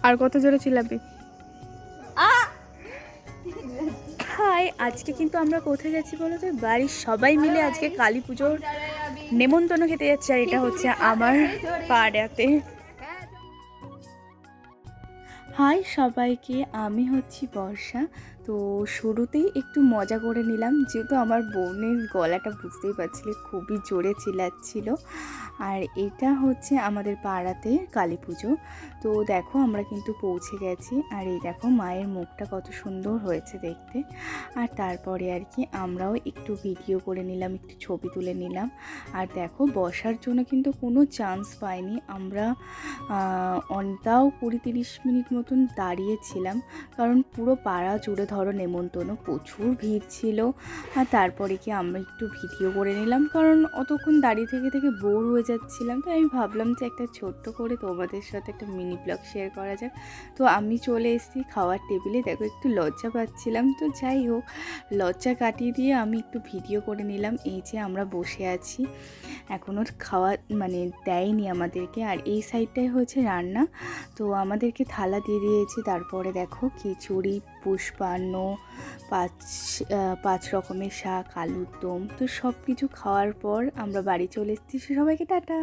আর কত জোরে চিল্লাবি? হাই, আজকে কিন্তু আমরা কোথায় যাচ্ছি বলো তো? বাড়ির সবাই মিলে আজকে কালী পুজোর নেমন্তন্ন খেতে যাচ্ছি, আর এটা হচ্ছে আমার পাড়াতে। হাই সবাইকে, আমি হচ্ছি বর্ষা। তো শুরুতেই একটু মজা করে নিলাম, যেহেতু আমার বোনের গলাটা বুঝতেই পারছিলে খুবই জোরে চিল্লাচ্ছিল। আর এটা হচ্ছে আমাদের পাড়াতে কালী পুজো। তো দেখো আমরা কিন্তু পৌঁছে গেছি, আর এই দেখো মায়ের মুখটা কত সুন্দর হয়েছে দেখতে। আর তারপরে আর কি আমরাও একটু ভিডিও করে নিলাম, একটু ছবি তুলে নিলাম। আর দেখো বসার জন্য কিন্তু কোনো চান্স পাইনি আমরা। তাও 20-30 মিনিট মতন দাঁড়িয়েছিলাম, কারণ পুরো পাড়া জুড়ে ধরো নেমন্তন্ন, প্রচুর ভিড় ছিল। আর তারপরে কি আমরা একটু ভিডিও করে নিলাম, কারণ অতক্ষণ দাঁড়িয়ে থেকে থেকে বোর হয়ে যাচ্ছিলাম। তো আমি ভাবলাম যে একটা ছোট্ট করে তোমাদের সাথে একটা মিনি ব্লগ শেয়ার করা যাক। তো আমি চলে এসেছি খাওয়ার টেবিলে। দেখো একটু লজ্জা পাচ্ছিলাম, তো যাই হোক লজ্জা কাটিয়ে দিয়ে আমি একটু ভিডিও করে নিলাম। এই যে আমরা বসে আছি, এখনও খাওয়া মানে দেয়নি আমাদেরকে। আর এই সাইডটাই হয়েছে রান্না, তো আমাদেরকে থালা দিয়ে দিয়েছি। তারপরে দেখো খিচুড়ি, পুষ্পান্ন, পাঁচ রকমের শাক, আলুর দম। তো সব কিছু খাওয়ার পর আমরা বাড়ি চলে এসেছি। সবাইকে টাটা।